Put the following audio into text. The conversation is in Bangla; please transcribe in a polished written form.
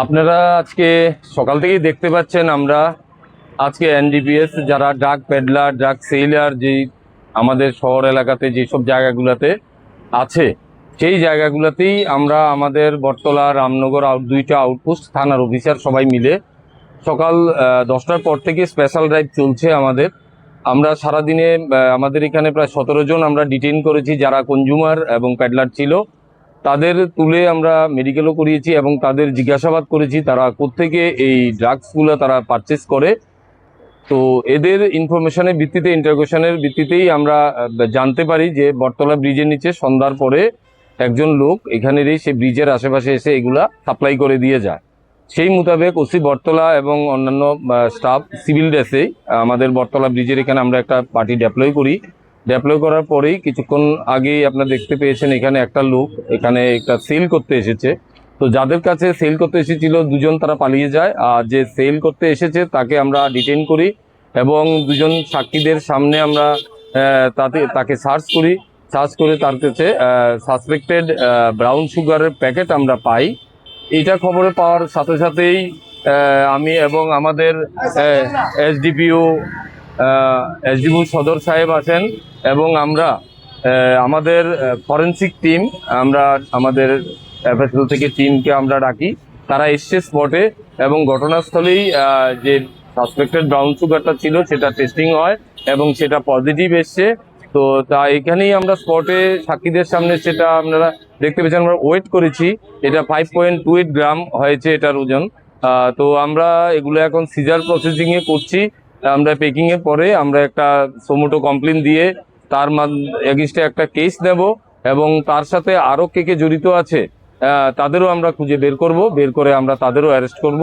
আপনারা আজকে সকাল থেকেই দেখতে পাচ্ছেন আমরা আজকে এনডিপিএস যারা ড্রাগ পেডলার ড্রাগ সেলার যেই আমাদের শহর এলাকাতে যেসব জায়গাগুলোতে আছে সেই জায়গাগুলোতেই আমরা আমাদের বটতলা রামনগর দুইটা আউটপোস্ট থানার অফিসার সবাই মিলে সকাল 10টার পর থেকে স্পেশাল ড্রাইভ চলছে আমাদের। আমরা সারাদিনে আমাদের এখানে প্রায় 17 জন আমরা ডিটেইন করেছি যারা কনজিউমার এবং পেডলার ছিল। তাদের তুলে আমরা মেডিকেলও করিয়েছি এবং তাদের জিজ্ঞাসাবাদ করেছি তারা কোত্থেকে এই ড্রাগসগুলো তারা পারচেস করে। তো এদের ইনফরমেশনের ভিত্তিতে ইন্টারোগেশনের ভিত্তিতেই আমরা জানতে পারি যে বটতলা ব্রিজের নিচে সন্ধ্যার পরে একজন লোক এখানেরই সে ব্রিজের আশেপাশে এসে এগুলা সাপ্লাই করে দিয়ে যায়। সেই মোতাবেক ওসি বটতলা এবং অন্যান্য স্টাফ সিভিল ড্রেসে আমাদের বটতলা ব্রিজের এখানে আমরা একটা পার্টি ডেপ্লয় করার পরেই কিছুক্ষণ আগেই আপনারা দেখতে পেয়েছেন এখানে একটা লোক এখানে একটা সেল করতে এসেছে। তো যাদের কাছে সেল করতে এসেছিল দুজন তারা পালিয়ে যায়, আর যে সেল করতে এসেছে তাকে আমরা ডিটেইন করি এবং দুজন সাক্ষীদের সামনে আমরা তাকে সার্চ করে তার কাছে সাসপেক্টেড ব্রাউন সুগারের প্যাকেট আমরা পাই। এইটা খবরে পাওয়ার সাথে সাথেই আমি এবং আমাদের এসডিপিও সদর সাহেব আছেন এবং আমরা আমাদের ফরেন্সিক টিম আমরা আমাদের এফএসএল থেকে টিমকে আমরা ডাকি। তারা এসছে স্পটে এবং ঘটনাস্থলেই যে সাসপেক্টেড ব্রাউন সুগারটা ছিল সেটা টেস্টিং হয় এবং সেটা পজিটিভ এসছে। তো তা এখানেই আমরা স্পটে সাক্ষীদের সামনে সেটা আপনারা দেখতে পেয়েছেন আমরা ওয়েট করেছি। এটা 5.28 গ্রাম হয়েছে এটার ওজন। তো আমরা এগুলো এখন সিজার প্রসেসিংয়ে করছি। আমরা পেকিংয়ের পরে আমরা একটা সোমোটো কমপ্লেন দিয়ে তার এগেইনস্টে একটা কেস নেব এবং তার সাথে আরও কে জড়িত আছে তাদেরও আমরা খুঁজে বের করে আমরা তাদেরও অ্যারেস্ট করব।